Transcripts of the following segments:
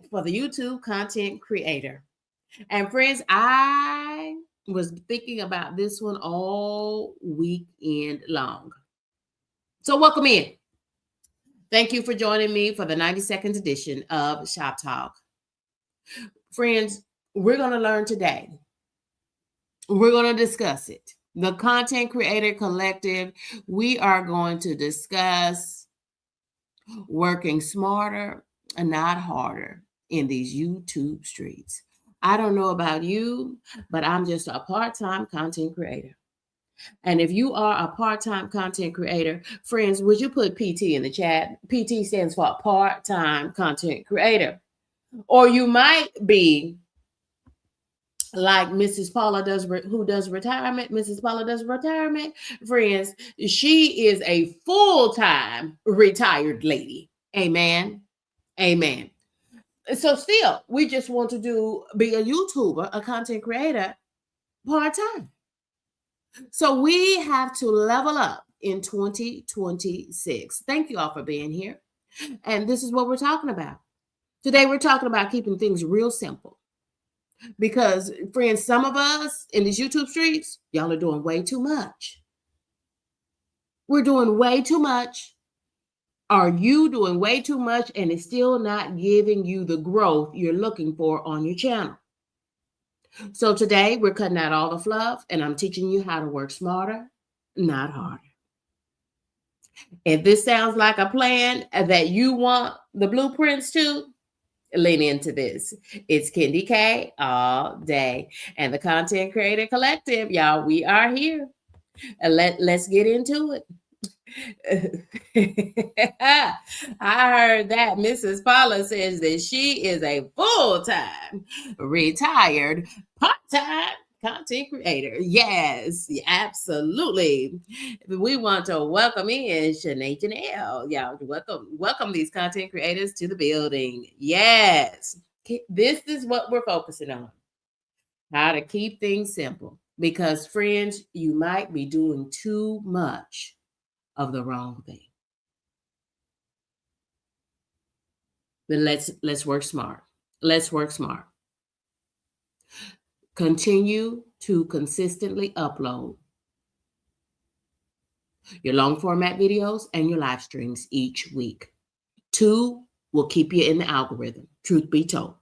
for the YouTube content creator. And friends, I was thinking about this one all weekend long. So welcome in. Thank you for joining me for the 90 seconds edition of Shop Talk. Friends, we're going to learn today. We're going to discuss it. The Content Creator Collective, we are going to discuss working smarter and not harder in these YouTube streets. I don't know about you, but I'm just a part-time content creator. And if you are a part-time content creator, friends, would you put PT in the chat? PT stands for part-time content creator. Or you might be like Mrs. Paula who does retirement. Mrs. Paula does retirement. Friends, she is a full-time retired lady. Amen. Amen. So still, we just want to be a YouTuber, a content creator, part-time. So we have to level up in 2026. Thank you all for being here. And this is what we're talking about. Today, we're talking about keeping things real simple. Because, friends, some of us in these YouTube streets, y'all are doing way too much. We're doing way too much. Are you doing way too much and it's still not giving you the growth you're looking for on your channel? So today we're cutting out all the fluff and I'm teaching you how to work smarter, not harder. If this sounds like a plan that you want the blueprints to, lean into this. It's Kendi K all day. And the Content Creator Collective, y'all, we are here. Let's get into it. I heard that Mrs. Paula says that she is a full-time, retired, part-time content creator. Yes, absolutely. We want to welcome in Shanae Janelle. Y'all, welcome these content creators to the building. Yes, this is what we're focusing on. How to keep things simple. Because, friends, you might be doing too much of the wrong thing. But let's work smart. Let's work smart. Continue to consistently upload your long format videos and your live streams each week. 2 will keep you in the algorithm, truth be told.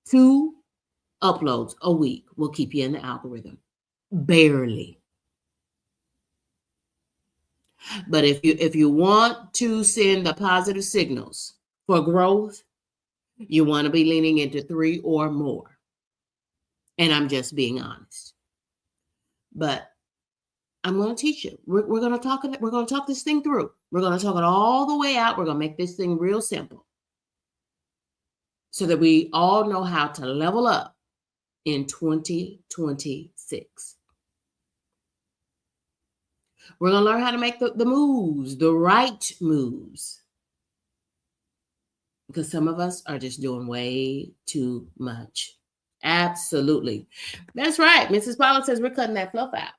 2 uploads a week will keep you in the algorithm. Barely. But if you want to send the positive signals for growth, you want to be leaning into 3 or more. And I'm just being honest. But I'm going to teach you. We're going to talk this thing through. We're going to talk it all the way out. We're going to make this thing real simple so that we all know how to level up in 2026. We're going to learn how to make the moves, the right moves. Because some of us are just doing way too much. Absolutely. That's right. Mrs. Paula says we're cutting that fluff out.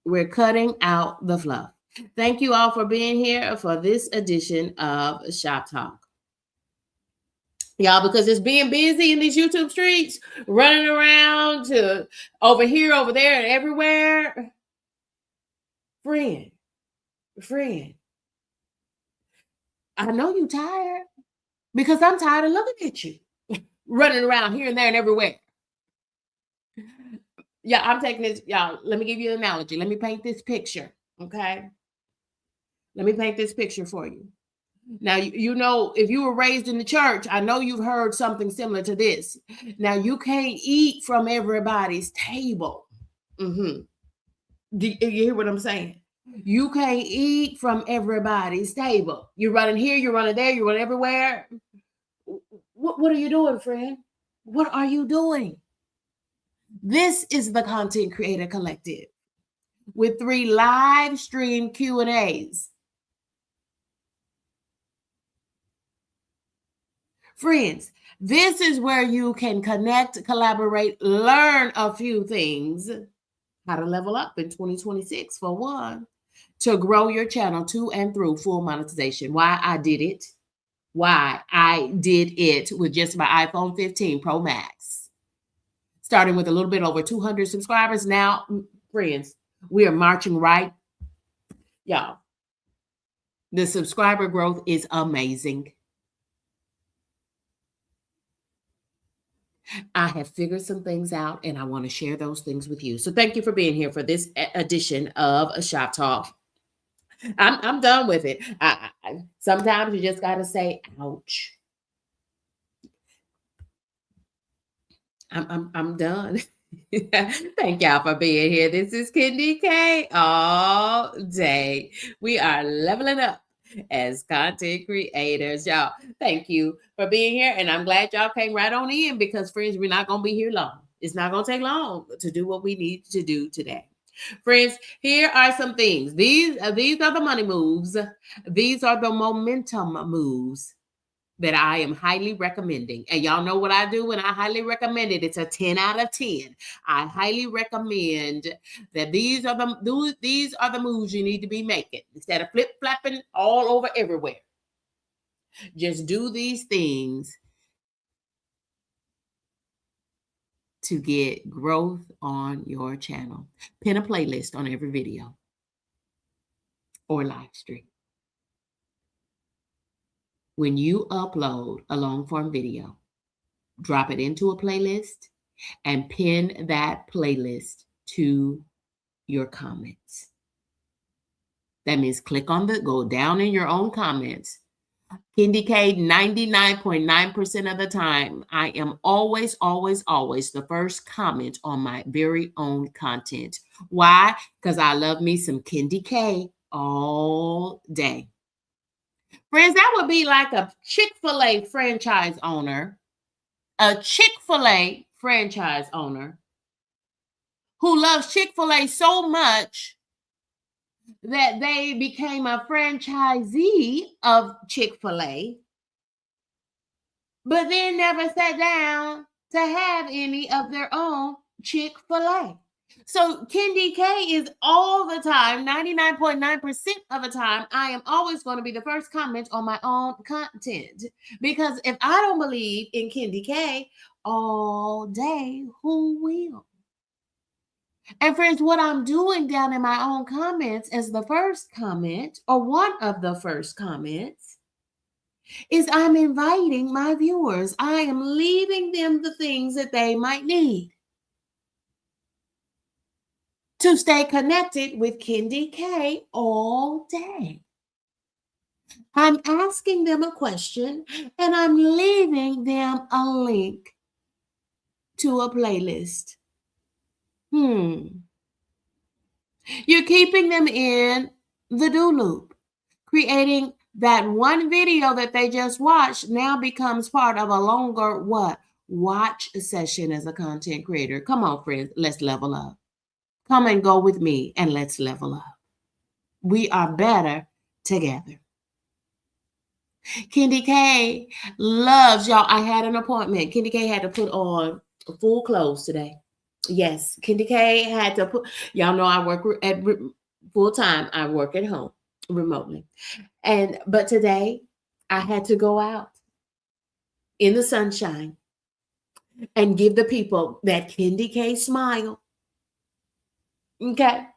We're cutting out the fluff. Thank you all for being here for this edition of Shop Talk. Y'all, because it's being busy in these YouTube streets, running around to over here, over there, and everywhere. Friend, I know you're tired because I'm tired of looking at you running around here and there and everywhere. Yeah, I'm taking this, y'all. Let me give you an analogy. Let me paint this picture, okay? Let me paint this picture for you. Now, you know, if you were raised in the church, I know you've heard something similar to this. Now, you can't eat from everybody's table. Do you hear what I'm saying? You can't eat from everybody's table. You're running here, you're running there, you're running everywhere. What are you doing, friend? What are you doing? This is the Content Creator Collective with 3 live stream Q&As. Friends, this is where you can connect, collaborate, learn a few things, how to level up in 2026 for 1, to grow your channel to and through full monetization. Why I did it. why I did it with just my iPhone 15 Pro Max, starting with a little bit over 200 subscribers. Now, friends, we are marching right. Y'all, the subscriber growth is amazing. I have figured some things out and I want to share those things with you. So thank you for being here for this edition of a Shop Talk. I'm done with it. Sometimes you just got to say, ouch. I'm done. Thank y'all for being here. This is Kendi K all day. We are leveling up as content creators. Y'all, thank you for being here. And I'm glad y'all came right on in because, friends, we're not going to be here long. It's not going to take long to do what we need to do today. Friends, here are some things. These are the money moves. These are the momentum moves that I am highly recommending. And y'all know what I do when I highly recommend it. It's a 10 out of 10. I highly recommend that these are the moves you need to be making. Instead of flip-flapping all over everywhere. Just do these things to get growth on your channel. Pin a playlist on every video or live stream. When you upload a long form video, drop it into a playlist and pin that playlist to your comments. That means go down in your own comments. Kendi K, 99.9% of the time, I am always the first comment on my very own content. Why? Because I love me some Kendi K all day. Friends, that would be like a Chick-fil-A franchise owner, who loves Chick-fil-A so much that they became a franchisee of Chick-fil-A, but then never sat down to have any of their own Chick-fil-A. So Kendi K is all the time, 99.9% of the time, I am always going to be the first comment on my own content. Because if I don't believe in Kendi K all day, who will? And friends, what I'm doing down in my own comments as the first comment, or one of the first comments, is I'm inviting my viewers. I am leaving them the things that they might need to stay connected with Kendi K all day. I'm asking them a question and I'm leaving them a link to a playlist. You're keeping them in the do loop. Creating that one video that they just watched now becomes part of a longer watch session as a content creator. Come on, friends, let's level up. Come and go with me and let's level up. We are better together. Kendi K loves y'all. I had an appointment. Kendi K had to put on full clothes today. Yes, Kendi K had to put, y'all know I work at full time. I work at home remotely. But today I had to go out in the sunshine and give the people that Kendi K smile. Okay.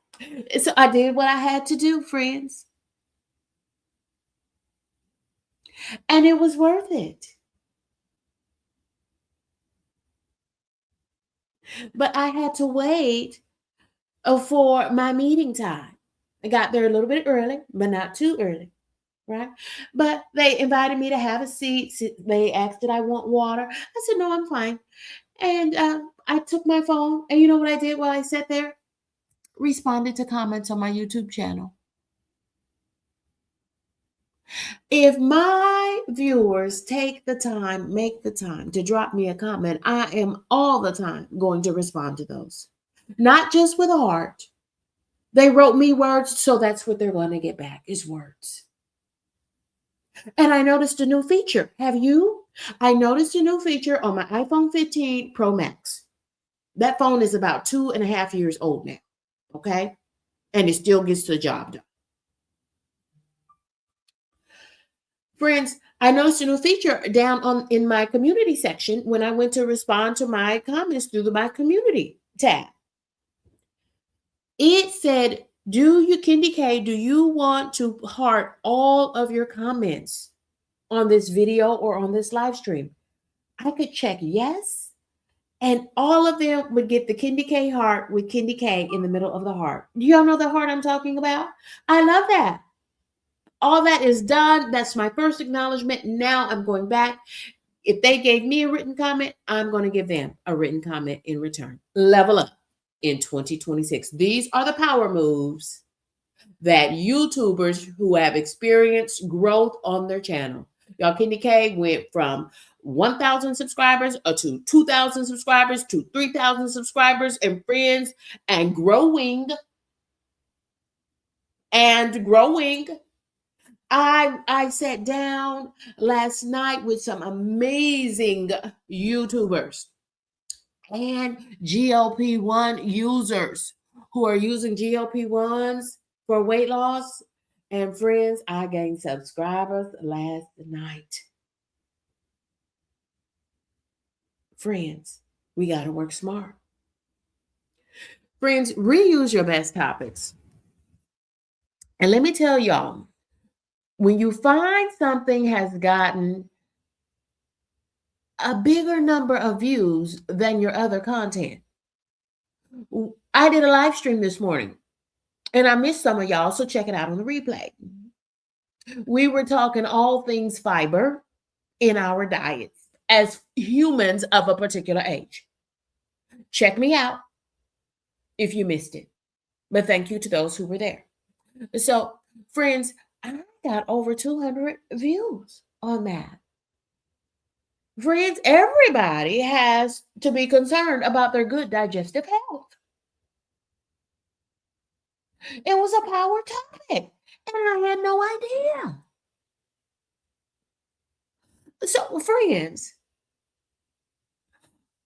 So I did what I had to do, friends. And it was worth it. But I had to wait for my meeting time. I got there a little bit early, but not too early, right? But they invited me to have a seat. They asked, did I want water? I said, no, I'm fine. And I took my phone, and you know what I did while I sat there? Responded to comments on my YouTube channel. If my viewers make the time to drop me a comment, I am all the time going to respond to those. Not just with a heart. They wrote me words, so that's what they're going to get back is words. And I noticed a new feature. Have you? I noticed a new feature on my iPhone 15 Pro Max. That phone is about 2.5 years old now. Okay? And it still gets the job done. Friends, I noticed a new feature down on in my community section when I went to respond to my comments through my community tab. It said, do you, Kendi K, do you want to heart all of your comments on this video or on this live stream? I could check yes, and all of them would get the Kendi K heart with Kendi K in the middle of the heart. Do y'all know the heart I'm talking about? I love that. All that is done. That's my first acknowledgement. Now I'm going back. If they gave me a written comment, I'm going to give them a written comment in return. Level up in 2026. These are the power moves that YouTubers who have experienced growth on their channel. Y'all, Kendi K went from 1,000 subscribers to 2,000 subscribers to 3,000 subscribers and friends, and growing and growing. I sat down last night with some amazing YouTubers and GLP-1 users who are using GLP-1s for weight loss. And friends, I gained subscribers last night. Friends, we got to work smart. Friends, reuse your best topics. And let me tell y'all, when you find something has gotten a bigger number of views than your other content. I did a live stream this morning and I missed some of y'all, so check it out on the replay. We were talking all things fiber in our diets as humans of a particular age. Check me out if you missed it. But thank you to those who were there. So, friends, I got over 200 views on that. Friends, everybody has to be concerned about their good digestive health. It was a power topic, and I had no idea. So, friends,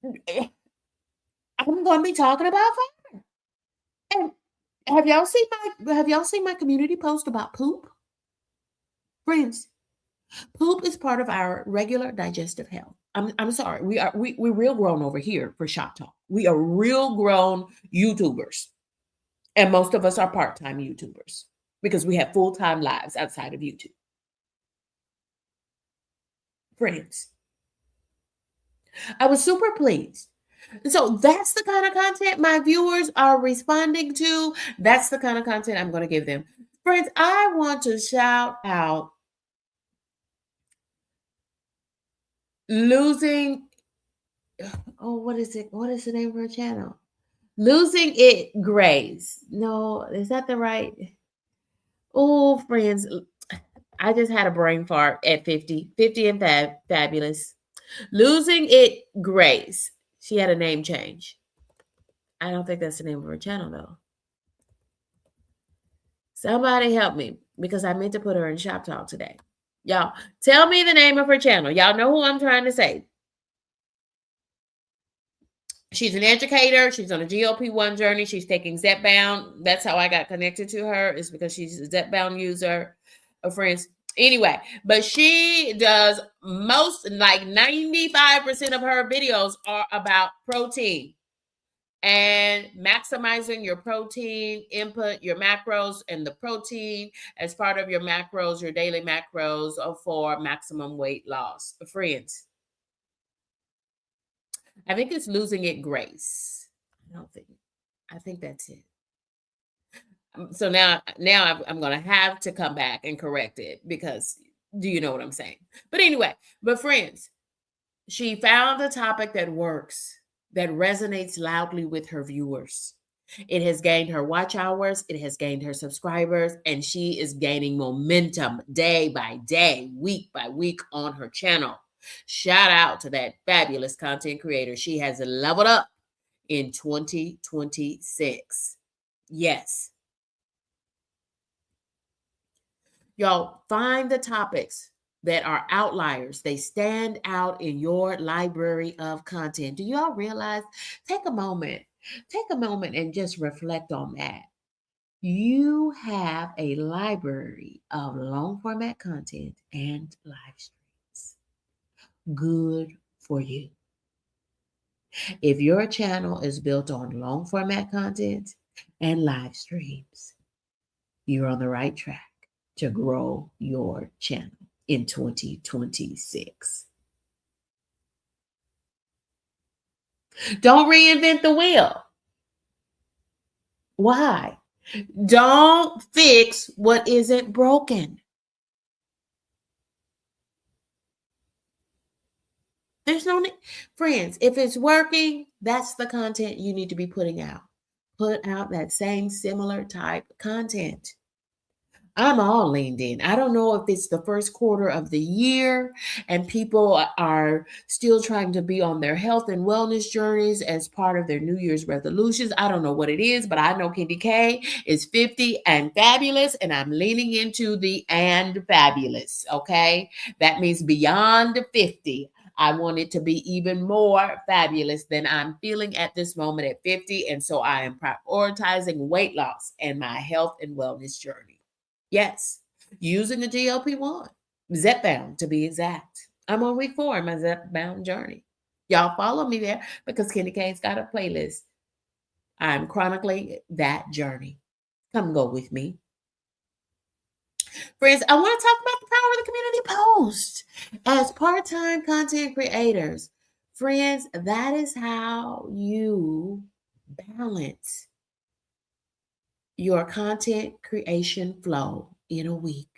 I'm going to be talking about fire. And have y'all seen my community post about poop? Friends, poop is part of our regular digestive health. I'm sorry. We're real grown over here for ShopTalk. We are real grown YouTubers. And most of us are part-time YouTubers because we have full-time lives outside of YouTube. Friends, I was super pleased. So that's the kind of content my viewers are responding to. That's the kind of content I'm going to give them. Friends, I want to shout out losing. Oh, what is it? What is the name of her channel? Losing It Grace. No, is that the right? Oh, friends, I just had a brain fart at 50 and fabulous. Losing It Grace. She had a name change. I don't think that's the name of her channel, though. Somebody help me because I meant to put her in ShopTalk today. Y'all, tell me the name of her channel. Y'all know who I'm trying to say. She's an educator. She's on a GLP-1 journey. She's taking Zepbound. That's how I got connected to her, is because she's a Zepbound user of friends. Anyway, but she does most, like 95% of her videos are about protein and maximizing your protein input, your macros, and the protein as part of your macros, your daily macros for maximum weight loss. Friends, I think it's Losing It Grace. I think that's it. So now I'm going to have to come back and correct it because do you know what I'm saying? But anyway, friends, she found a topic that works, that resonates loudly with her viewers. It has gained her watch hours, it has gained her subscribers, and she is gaining momentum day by day, week by week on her channel. Shout out to that fabulous content creator. She has leveled up in 2026. Yes. Y'all, find the topics that are outliers. They stand out in your library of content. Do y'all realize? Take a moment and just reflect on that. You have a library of long format content and live streams. Good for you. If your channel is built on long format content and live streams, you're on the right track to grow your channel in 2026. Don't reinvent the wheel. Why? Don't fix what isn't broken. There's no need. Friends, if it's working, that's the content you need to be putting out. Put out that same similar type content. I'm all leaned in. I don't know if it's the first quarter of the year and people are still trying to be on their health and wellness journeys as part of their New Year's resolutions. I don't know what it is, but I know Candy K is 50 and fabulous, and I'm leaning into the and fabulous. Okay. That means beyond 50. I want it to be even more fabulous than I'm feeling at this moment at 50. And so I am prioritizing weight loss and my health and wellness journey. Yes, using the GLP-1, Zepbound to be exact. I'm on week 4 in my Zepbound journey. Y'all follow me there because Kenny K's got a playlist. I'm chronicling that journey. Come go with me. Friends, I want to talk about the power of the community post. As part-time content creators, friends, that is how you balance your content creation flow in a week.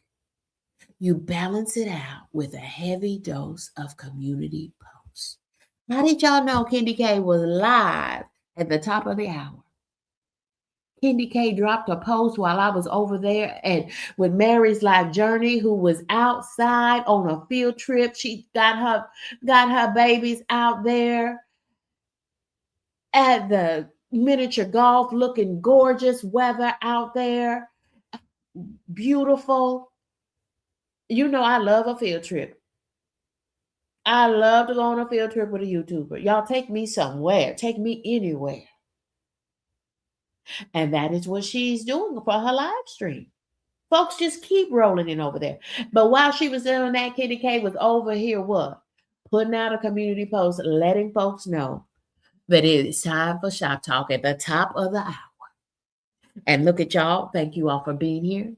You balance it out with a heavy dose of community posts. How did y'all know Candy K was live at the top of the hour? Candy K dropped a post while I was over there and with Mary's Life Journey, who was outside on a field trip. She got her babies out there at the miniature golf, looking gorgeous, weather out there, beautiful. You know I love a field trip. I love to go on a field trip with a YouTuber. Y'all take me somewhere. Take me anywhere. And that is what she's doing for her live stream. Folks just keep rolling in over there. But while she was doing that, Kitty K was over here what? Putting out a community post, letting folks know that it is time for Shop Talk at the top of the hour. And look at y'all. Thank you all for being here.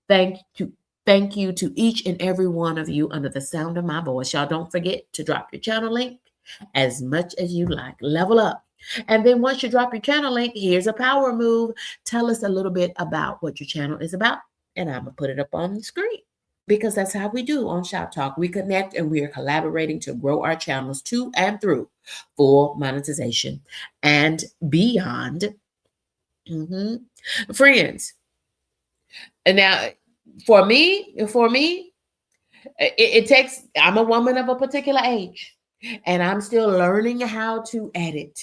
Thank you to each and every one of you under the sound of my voice. Y'all don't forget to drop your channel link as much as you like. Level up. And then once you drop your channel link, here's a power move. Tell us a little bit about what your channel is about. And I'm going to put it up on the screen because that's how we do on Shop Talk. We connect and we are collaborating to grow our channels to and through full monetization and beyond. Friends, and now for me, it takes, I'm a woman of a particular age and I'm still learning how to edit.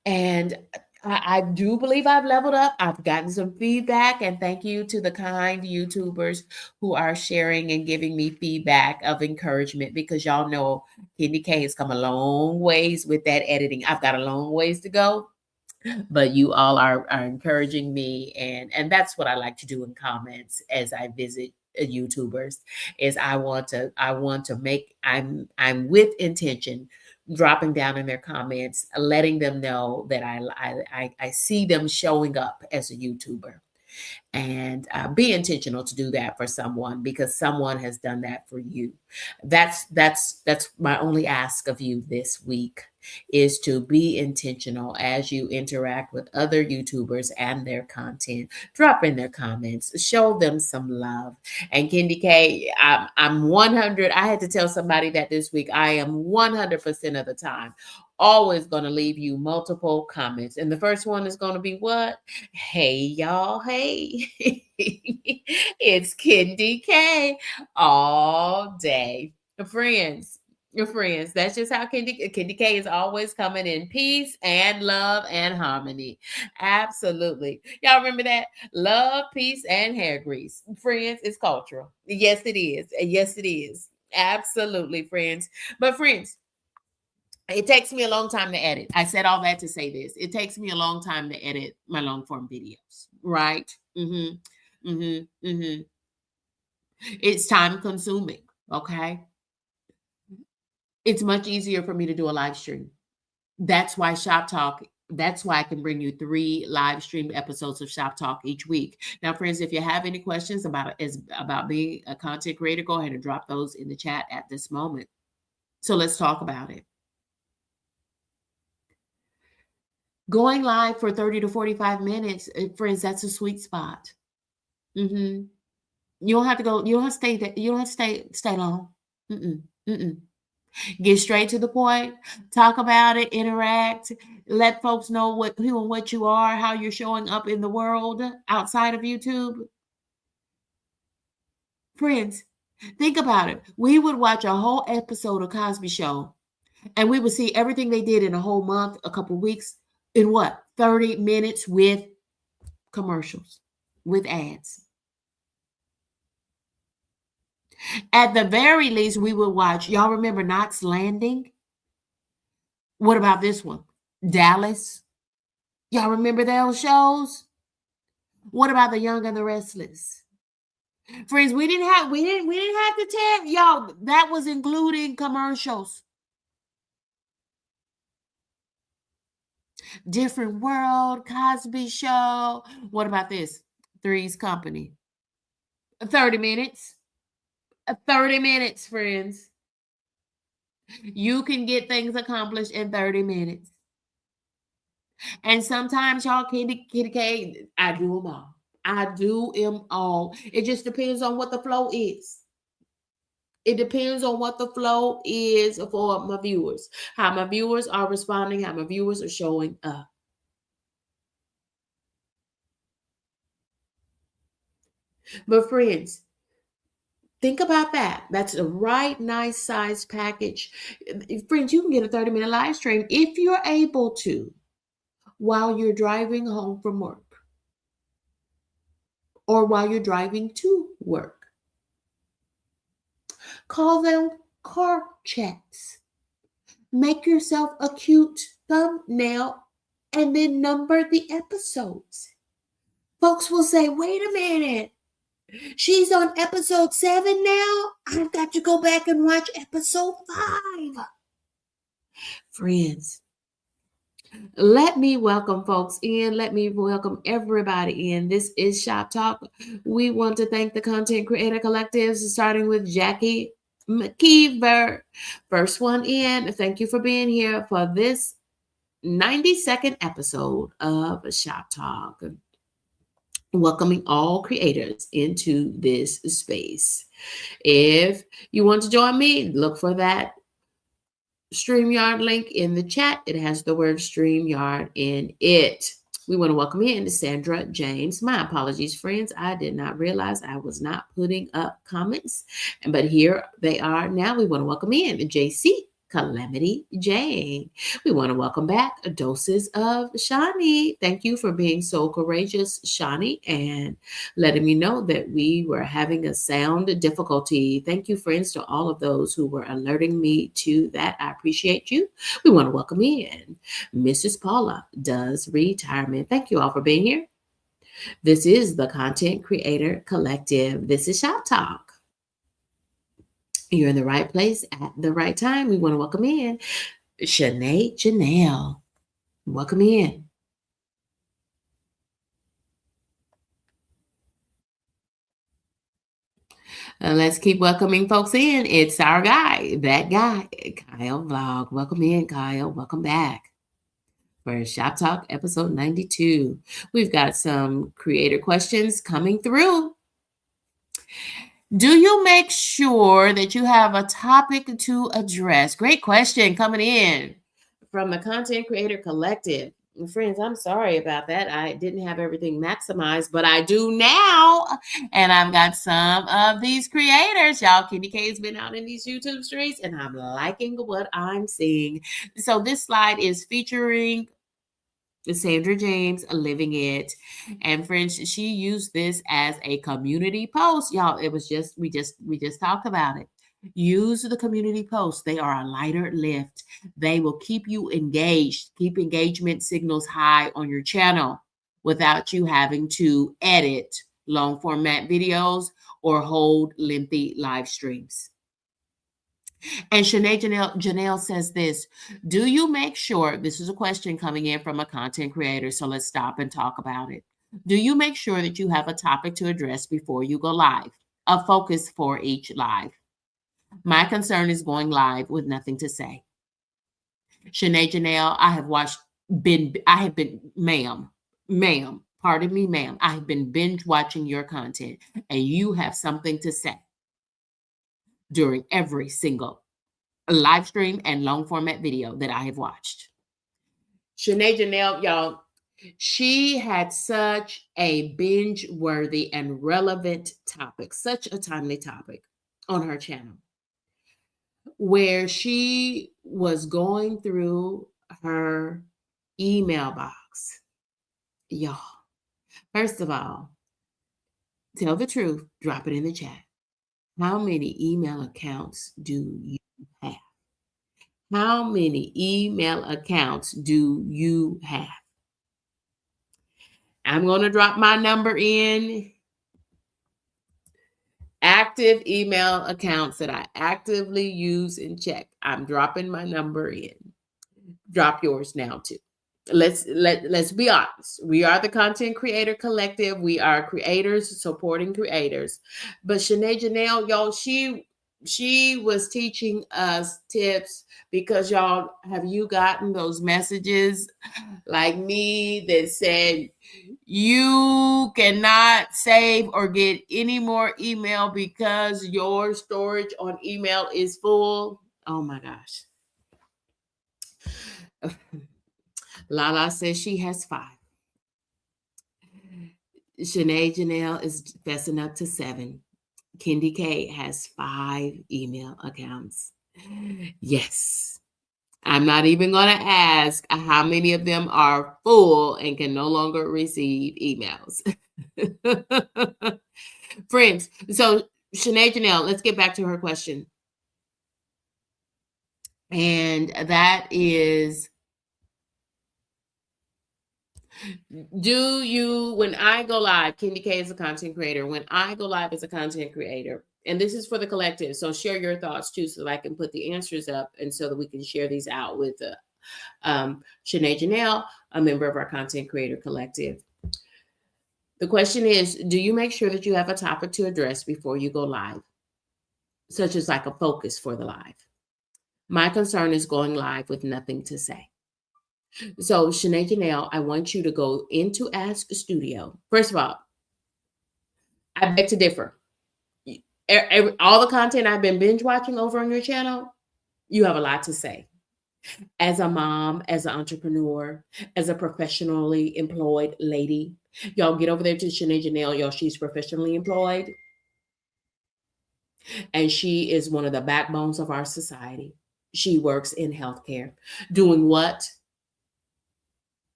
And I do believe I've leveled up. I've gotten some feedback, and thank you to the kind YouTubers who are sharing and giving me feedback of encouragement because y'all know Candy K has come a long ways with that editing. I've got a long ways to go, but you all are encouraging me, and that's what I like to do in comments as I visit YouTubers. Is I want to make, I'm with intention dropping down in their comments, letting them know that I see them showing up as a YouTuber. And be intentional to do that for someone because someone has done that for you. That's my only ask of you this week, is to be intentional as you interact with other YouTubers and their content. Drop in their comments, show them some love. And Candy K, I'm 100. I had to tell somebody that this week. I am 100% of the time always going to leave you multiple comments. And the first one is going to be what? Hey, y'all. Hey, it's Candy K all day. Friends, your friends. That's just how Candy K is always coming in peace and love and harmony. Absolutely. Y'all remember that? Love, peace, and hair grease. Friends, it's cultural. Yes, it is. Yes, it is. Absolutely, friends. But friends, It takes me a long time to edit. I said all that to say this. It takes me a long time to edit my long form videos, right? It's time consuming. Okay. It's much easier for me to do a live stream. That's why Shop Talk, that's why I can bring you 3 live stream episodes of Shop Talk each week. Now, friends, if you have any questions about being a content creator, go ahead and drop those in the chat at this moment. So let's talk about it. Going live for 30 to 45 minutes, friends, that's a sweet spot. You don't have to go, you don't have to stay there, you don't have to stay long. Get straight to the point, talk about it, interact, let folks know who and what you are, how you're showing up in the world outside of YouTube. Friends, think about it. We would watch a whole episode of Cosby Show and we would see everything they did in a whole month, a couple weeks, in what? 30 minutes with commercials, with ads. At the very least, we would watch. Y'all remember Knots Landing? What about this one? Dallas? Y'all remember those shows? What about The Young and the Restless? Friends, we didn't have to tell y'all, that was including commercials. Different World, Cosby Show. What about this? Three's Company. 30 minutes. 30 minutes, friends. You can get things accomplished in 30 minutes. And sometimes y'all, Kitty K, I do them all. I do them all. It just depends on what the flow is. It depends on what the flow is for my viewers, how my viewers are responding, how my viewers are showing up. But friends, think about that. That's a right nice size package. Friends, you can get a 30-minute live stream if you're able to while you're driving home from work or while you're driving to work. Call them car chats. Make yourself a cute thumbnail and then number the episodes. Folks will say, wait a minute. She's on episode 7 now. I've got to go back and watch episode 5. Friends, let me welcome folks in. Let me welcome everybody in. This is Shop Talk. We want to thank the Content Creator Collectives, starting with Jackie McKeever. First one in. Thank you for being here for this 90-second episode of Shop Talk. Welcoming all creators into this space. If you want to join me, look for that StreamYard link in the chat. It has the word StreamYard in it. We want to welcome in Sandra James. My apologies, friends. I did not realize I was not putting up comments, but here they are now. We want to welcome in JC Calamity Jane. We want to welcome back Doses of Shani. Thank you for being so courageous, Shani, and letting me know that we were having a sound difficulty. Thank you, friends, to all of those who were alerting me to that. I appreciate you. We want to welcome in Mrs. Paula Does Retirement. Thank you all for being here. This is the Content Creator Collective. This is Shop Talk. You're in the right place at the right time. We want to welcome in Shanae Janelle. Welcome in. Let's keep welcoming folks in. It's our guy, that guy, Kyle Vlog. Welcome in, Kyle. Welcome back for Shop Talk episode 92. We've got some creator questions coming through. Do you make sure that you have a topic to address? Great question coming in from the Content Creator Collective. Friends, I'm sorry about that. I didn't have everything maximized, but I do now. And I've got some of these creators. Y'all, Kenny K has been out in these YouTube streets, and I'm liking what I'm seeing. So this slide is featuring Sandra James Living It. And friends, she used this as a community post. Y'all, it was just, we just talked about it. Use the community posts. They are a lighter lift. They will keep you engaged, keep engagement signals high on your channel without you having to edit long format videos or hold lengthy live streams. And Janelle says this: do you make sure, this is a question coming in from a content creator, so let's stop and talk about it. Do you make sure that you have a topic to address before you go live? A focus for each live. My concern is going live with nothing to say. Janelle, I have been, ma'am, pardon me, ma'am, I have been binge watching your content, and you have something to say during every single live stream and long format video that I have watched. Janelle, y'all, she had such a binge worthy and relevant topic, such a timely topic on her channel, where she was going through her email box. Y'all, first of all, tell the truth, drop it in the chat. How many email accounts do you have? How many email accounts do you have? I'm going to drop my number in. Active email accounts that I actively use and check. I'm dropping my number in. Drop yours now too. Let's be honest. We are the Content Creator Collective. We are creators supporting creators. But Janelle, y'all, she was teaching us tips because y'all, have you gotten those messages like me that said you cannot save or get any more email because your storage on email is full? Oh my gosh. Lala says she has 5. Janelle is fessing up to 7. Kendi K has 5 email accounts. Yes. I'm not even going to ask how many of them are full and can no longer receive emails. Friends, so Janelle, let's get back to her question. And that is, do you, when I go live, Kendi K is a content creator, when I go live as a content creator, and this is for the collective, so share your thoughts too, so that I can put the answers up and so that we can share these out with Janelle, a member of our content creator collective. The question is, do you make sure that you have a topic to address before you go live, such as like a focus for the live? My concern is going live with nothing to say. So Janelle, I want you to go into Ask Studio. First of all, I beg to differ. All the content I've been binge watching over on your channel, you have a lot to say. As a mom, as an entrepreneur, as a professionally employed lady, y'all get over there to Janelle, y'all. She's professionally employed, and she is one of the backbones of our society. She works in healthcare. Doing what?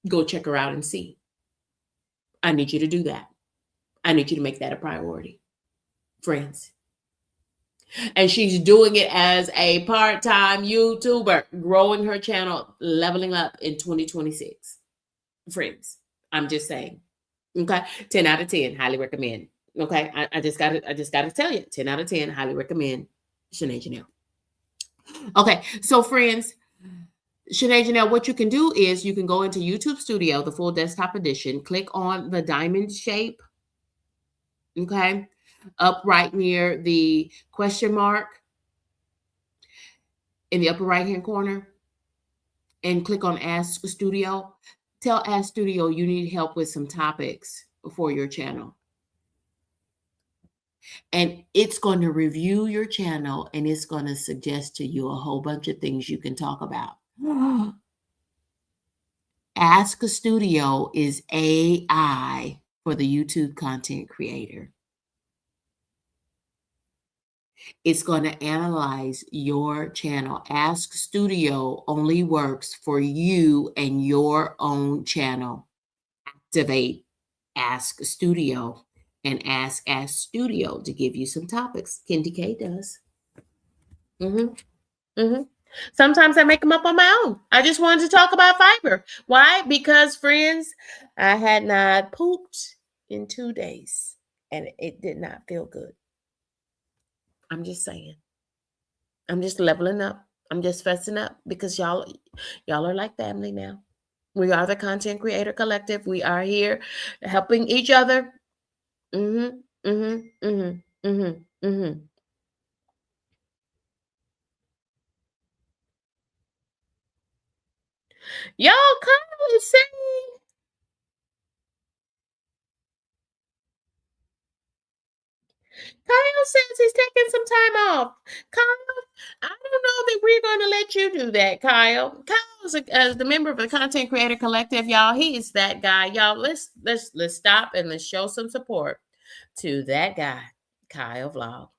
Go check her out and see. I need you to do that. I need you to make that a priority, friends. And she's doing it as a part-time YouTuber, growing her channel, leveling up in 2026. Friends, I'm just saying. Okay, 10 out of 10, highly recommend. Okay, I just gotta tell you, 10 out of 10, highly recommend Janelle. Okay, so friends, Janelle, what you can do is you can go into YouTube Studio, the full desktop edition, click on the diamond shape. Okay, up right near the question mark in the upper right hand corner, and click on Ask Studio. Tell Ask Studio you need help with some topics for your channel. And it's going to review your channel, and it's going to suggest to you a whole bunch of things you can talk about. Ask Studio is AI for the YouTube content creator. It's going to analyze your channel. Ask Studio only works for you and your own channel. Activate Ask Studio and ask Studio to give you some topics. Kendi K does. Mm-hmm. Mm-hmm. Sometimes I make them up on my own. I just wanted to talk about fiber. Why? Because, friends, I had not pooped in 2 days and it did not feel good. I'm just saying. I'm just leveling up. I'm just fessing up because y'all are like family now. We are the Content Creator Collective. We are here helping each other. Mm-hmm. Mm-hmm. Mm-hmm. Mm-hmm. Mm-hmm. Y'all, Kyle is saying, Kyle says he's taking some time off. Kyle, I don't know that we're going to let you do that, Kyle. Kyle's the member of the Content Creator Collective, y'all. He's that guy, y'all. Let's stop and let's show some support to that guy, Kyle Vlog.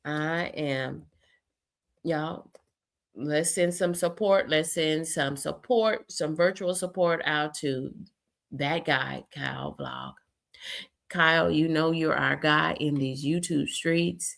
I am, y'all. Let's send some support. Let's send some support, some virtual support out to that guy, Kyle Vlog. Kyle, you know you're our guy in these YouTube streets.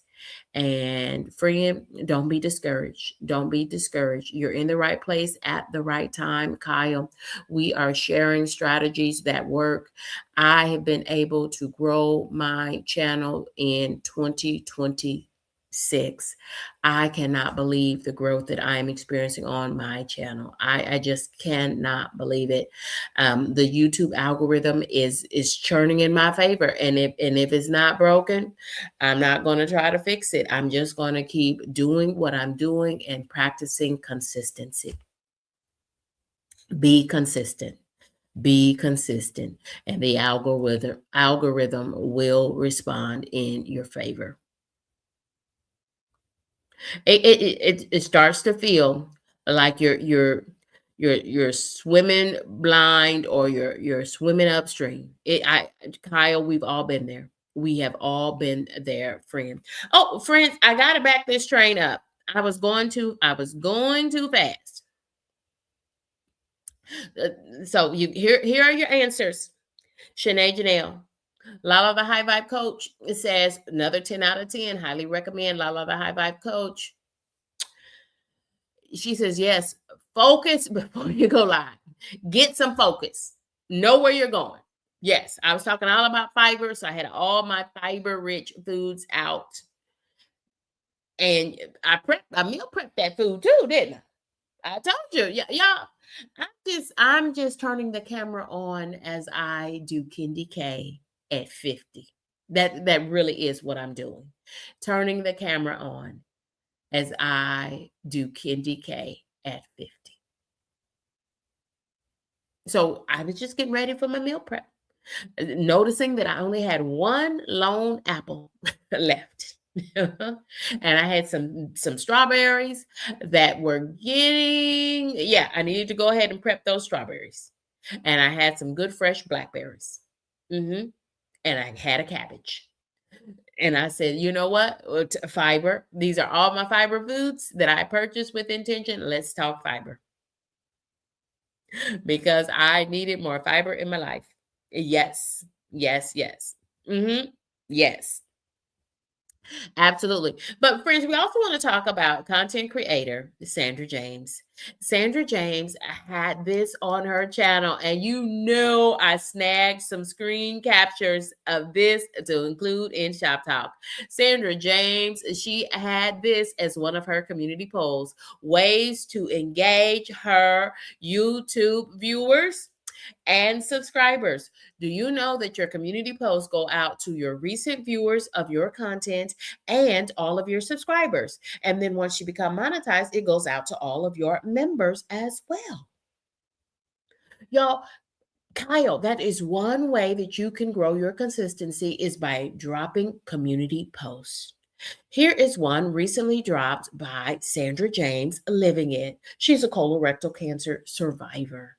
And friend, don't be discouraged. Don't be discouraged. You're in the right place at the right time, Kyle. We are sharing strategies that work. I have been able to grow my channel in 2026. I cannot believe the growth that I am experiencing on my channel. I just cannot believe it. The YouTube algorithm is churning in my favor, and if it's not broken, I'm not going to try to fix it. I'm just going to keep doing what I'm doing and practicing consistency. Be consistent. Be consistent, and the algorithm will respond in your favor. It starts to feel like you're swimming blind, or you're swimming upstream. Kyle, we've all been there. We have all been there, friend. Oh, friends, I gotta back this train up. I was going too fast. So here are your answers. Shanae Janelle. Lala the High Vibe Coach. It says another 10 out of 10. Highly recommend Lala the High Vibe Coach. She says, yes, focus before you go live. Get some focus. Know where you're going. Yes, I was talking all about fiber. So I had all my fiber rich foods out. And I meal prepped that food too, didn't I? I told you. Yeah, y'all. I'm just turning the camera on as I do Kendi K at 50. That really is what I'm doing. Turning the camera on as I do Kendi K at 50. So I was just getting ready for my meal prep, noticing that I only had one lone apple left. And I had some strawberries that were getting, yeah, I needed to go ahead and prep those strawberries. And I had some good fresh blackberries. And I had a cabbage. And I said, you know what? Fiber. These are all my fiber foods that I purchased with intention. Let's talk fiber. Because I needed more fiber in my life. Yes. Yes. Yes. Yes. Absolutely. But friends, we also want to talk about content creator Sandra James. Sandra James had this on her channel, and you know I snagged some screen captures of this to include in Shop Talk. Sandra James, she had this as one of her community polls, ways to engage her YouTube viewers and subscribers. Do you know that your community posts go out to your recent viewers of your content and all of your subscribers? And then once you become monetized, it goes out to all of your members as well. Y'all, Kyle, that is one way that you can grow your consistency is by dropping community posts. Here is one recently dropped by Sandra James, Living It. She's a colorectal cancer survivor.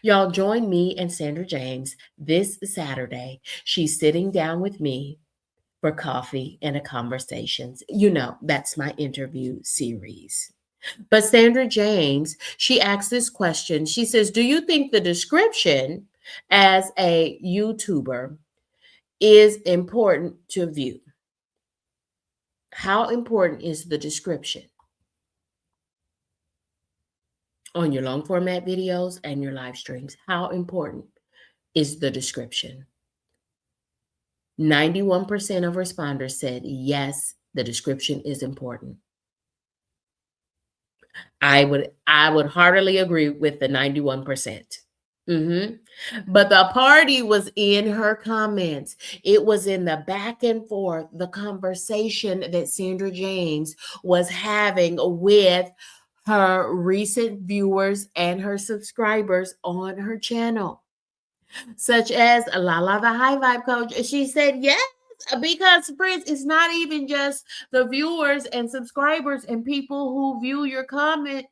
Y'all join me and Sandra James this Saturday. She's sitting down with me for coffee and a conversations. You know, that's my interview series. But Sandra James, she asks this question. She says, do you think the description as a YouTuber is important to view? How important is the description on your long format videos and your live streams? How important is the description? 91% of responders said yes, the description is important. I would heartily agree with the 91%. But the party was in her comments. It was in the back and forth, the conversation that Sandra James was having with her recent viewers and her subscribers on her channel, such as Lala the High Vibe Coach. She said yes, because friends, it's not even just the viewers and subscribers and people who view your content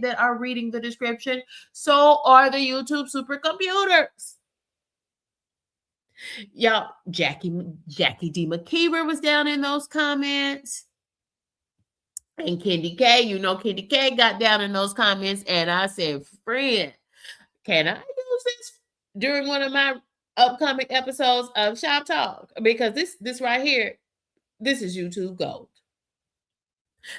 that are reading the description. So are the YouTube supercomputers. Y'all, Jackie D. McKeever was down in those comments. And Candy K, Candy K got down in those comments, and I said, friend, can I use this during one of my upcoming episodes of Shop Talk? Because this right here, this is YouTube gold.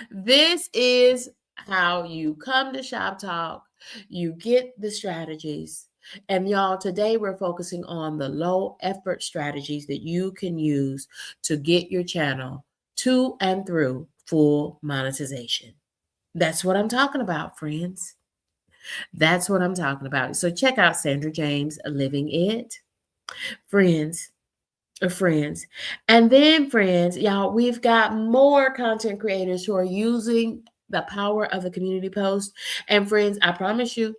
This is how you come to Shop Talk. You get the strategies. And y'all, today we're focusing on the low effort strategies that you can use to get your channel to and through full monetization. That's what I'm talking about, friends. That's what I'm talking about. So check out Sandra James Living It. Friends. And then, friends, y'all, we've got more content creators who are using the power of the community post. And friends, I promise you,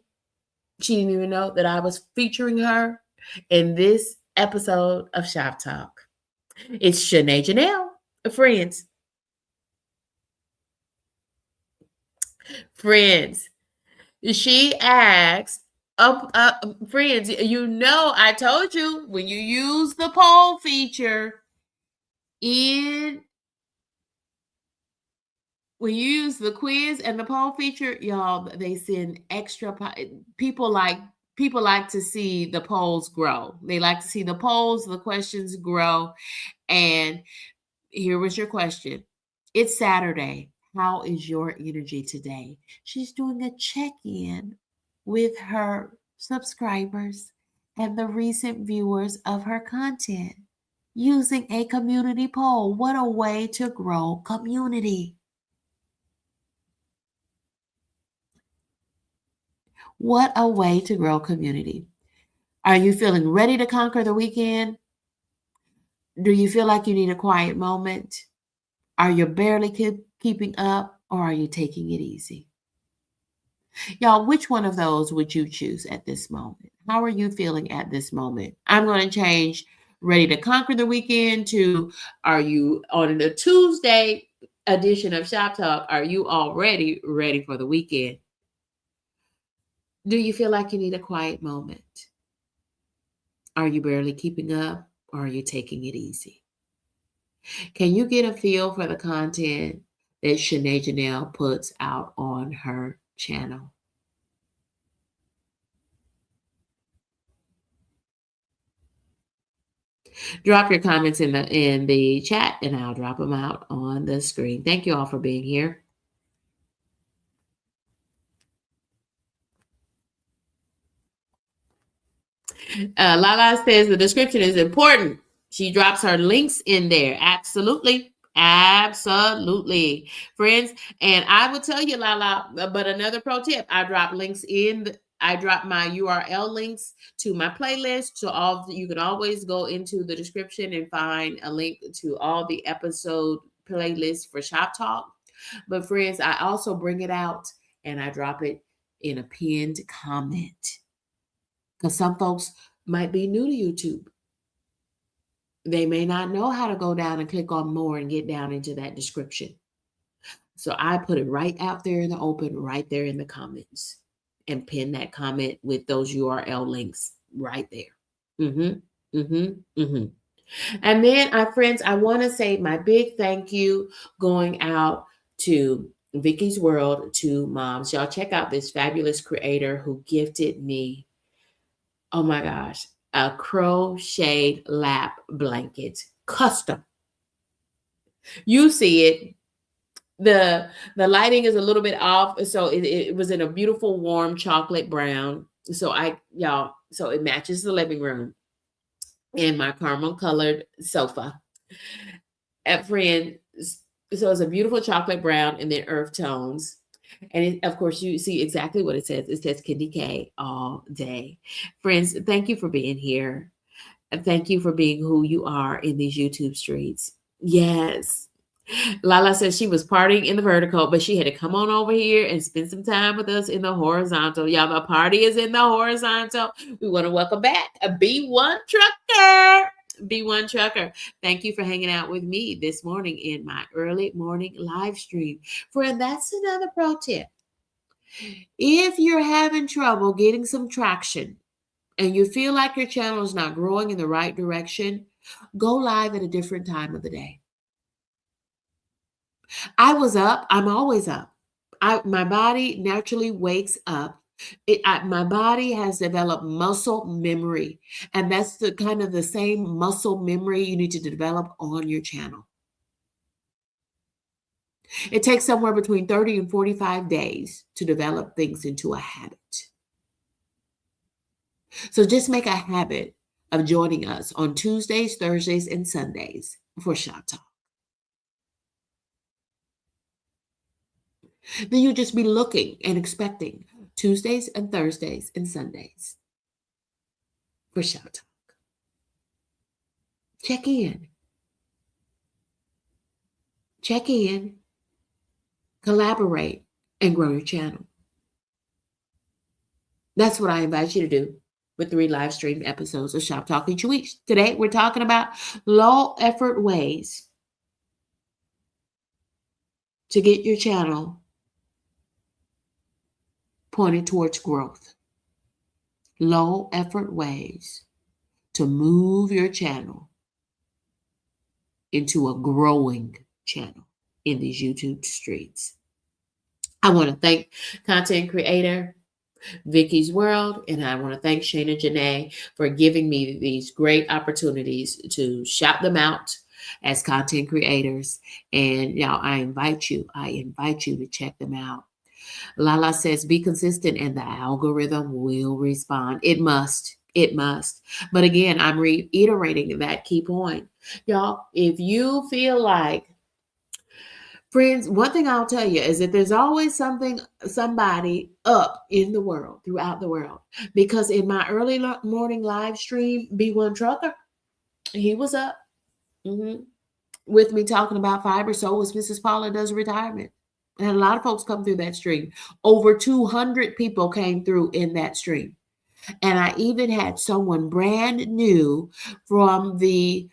she didn't even know that I was featuring her in this episode of Shop Talk. It's Shanae Janelle. Friends, she asked, friends, I told you when you use the poll feature when you use the quiz and the poll feature, y'all, they send extra. People like to see the polls grow. They like to see the polls, the questions grow. And here was your question. It's Saturday. How is your energy today? She's doing a check-in with her subscribers and the recent viewers of her content using a community poll. What a way to grow community. What a way to grow community. Are you feeling ready to conquer the weekend? Do you feel like you need a quiet moment? Are you barely keeping up, or are you taking it easy? Y'all, which one of those would you choose at this moment? How are you feeling at this moment? I'm going to change ready to conquer the weekend to, are you on the Tuesday edition of Shop Talk? Are you already ready for the weekend? Do you feel like you need a quiet moment? Are you barely keeping up, or are you taking it easy? Can you get a feel for the content that Shanae Janelle puts out on her channel? Drop your comments in the chat, and I'll drop them out on the screen. Thank you all for being here. Lala says the description is important. She drops her links in there. Absolutely. Friends. And I will tell you, Lala, but another pro tip, I drop links I drop my URL links to my playlist. So you can always go into the description and find a link to all the episode playlists for Shop Talk. But friends, I also bring it out and I drop it in a pinned comment. Because some folks might be new to YouTube. They may not know how to go down and click on more and get down into that description. So I put it right out there in the open, right there in the comments, and pin that comment with those URL links right there. And then, friends, I want to say my big thank you going out to Vicky's World, to moms. Y'all check out this fabulous creator who gifted me, oh my gosh, a crocheted lap blanket, custom. You see it. The lighting is a little bit off, so it was in a beautiful warm chocolate brown. So so it matches the living room and my caramel colored sofa. At friend, so it's a beautiful chocolate brown and then earth tones. And of course, you see exactly what it says. It says Candy K all day. Friends, thank you for being here. And thank you for being who you are in these YouTube streets. Yes. Lala says she was partying in the vertical, but she had to come on over here and spend some time with us in the horizontal. Y'all, the party is in the horizontal. We want to welcome back a B1 trucker. B1 trucker. Thank you for hanging out with me this morning in my early morning live stream. Friend, that's another pro tip. If you're having trouble getting some traction and you feel like your channel is not growing in the right direction, go live at a different time of the day. I was up. I'm always up. My body naturally wakes up. My body has developed muscle memory, and that's the kind of the same muscle memory you need to develop on your channel. It takes somewhere between 30 and 45 days to develop things into a habit. So just make a habit of joining us on Tuesdays, Thursdays, and Sundays for ShopTalk. Then you just be looking and expecting Tuesdays and Thursdays and Sundays for ShopTalk. Check in. Check in, collaborate, and grow your channel. That's what I invite you to do with 3 live stream episodes of Shop Talk each week. Today, we're talking about low effort ways to get your channel pointed towards growth. Low effort ways to move your channel into a growing channel in these YouTube streets. I want to thank content creator Vicky's World, and I want to thank Shayna Janae for giving me these great opportunities to shout them out as content creators. And y'all, I invite you to check them out. Lala says, be consistent and the algorithm will respond. It must. But again, I'm reiterating that key point. Y'all, if you feel like, friends, one thing I'll tell you is that there's always somebody up in the world, throughout the world. Because in my early morning live stream, B1 Trucker, he was up with me talking about fiber. So was Mrs. Paula Does Retirement. And a lot of folks come through that stream. Over 200 people came through in that stream. And I even had someone brand new from the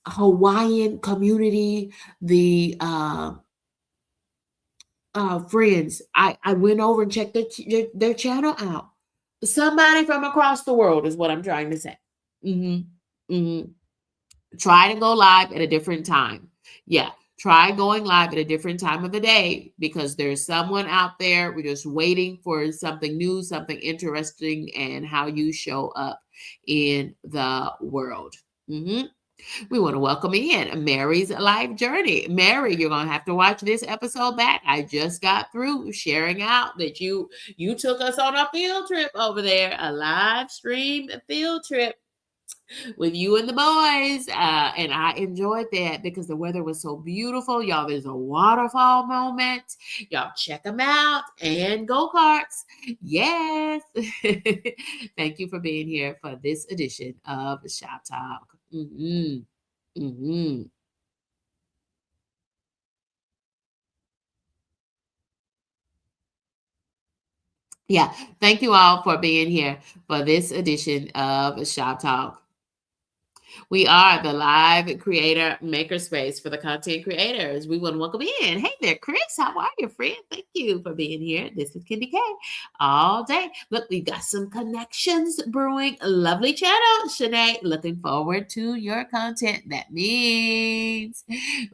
Hawaiian community, the friends. I went over and checked their channel out. Somebody from across the world is what I'm trying to say. Try to go live at a different time. Yeah. Try going live at a different time of the day because there's someone out there. We're just waiting for something new, something interesting, and how you show up in the world. We want to welcome in Mary's life journey. Mary, you're going to have to watch this episode back. I just got through sharing out that you took us on a field trip over there, a live stream field trip with you and the boys. And I enjoyed that because the weather was so beautiful. Y'all, there's a waterfall moment. Y'all check them out and go-karts. Yes. Thank you for being here for this edition of Shop Talk. Yeah. Thank you all for being here for this edition of Shop Talk. We are the live creator makerspace for the content creators. We want to welcome in. Hey there, Chris. How are you, friend? Thank you for being here. This is Candy K all day. Look, we've got some connections brewing. Lovely channel, Shanae. Looking forward to your content. That means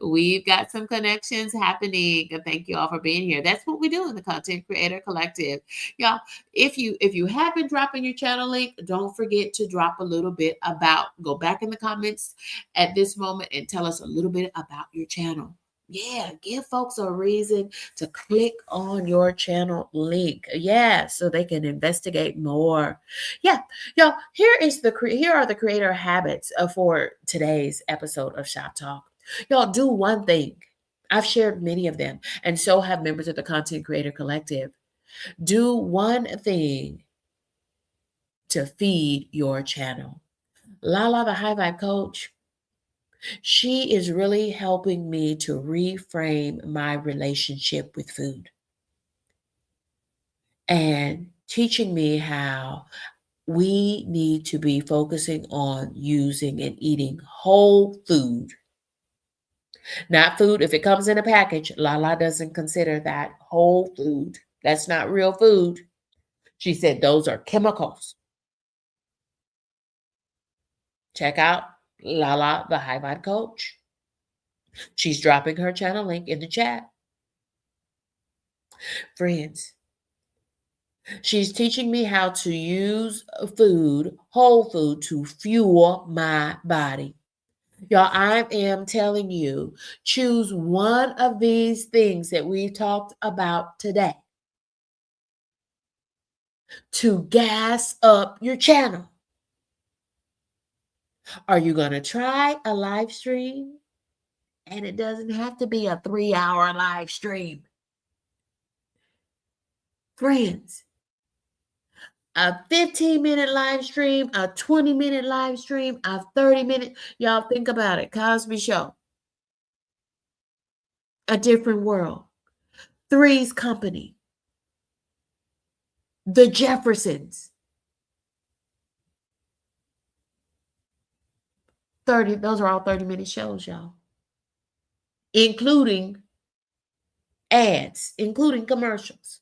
we've got some connections happening. Thank you all for being here. That's what we do in the Content Creator Collective. Y'all, if you have been dropping your channel link, don't forget to drop a little bit about, go back in the comments at this moment and tell us a little bit about your channel. Yeah, give folks a reason to click on your channel link. Yeah, so they can investigate more. Yeah, y'all. Here are the creator habits for today's episode of Shop Talk. Y'all do one thing. I've shared many of them, and so have members of the Content Creator Collective. Do one thing to feed your channel. Lala, the High Vibe Coach, she is really helping me to reframe my relationship with food and teaching me how we need to be focusing on using and eating whole food, not food. If it comes in a package, Lala doesn't consider that whole food. That's not real food. She said those are chemicals. Check out Lala, the High Vibe Coach. She's dropping her channel link in the chat. Friends, she's teaching me how to use food, whole food, to fuel my body. Y'all, I am telling you, choose one of these things that we've talked about today to gas up your channel. Are you going to try a live stream? And it doesn't have to be a 3-hour live stream. Friends, a 15-minute live stream, a 20-minute live stream, a 30-minute. Y'all think about it. Cosby Show. A Different World. Three's Company. The Jeffersons. 30. Those are all 30-minute shows, y'all. Including ads, including commercials.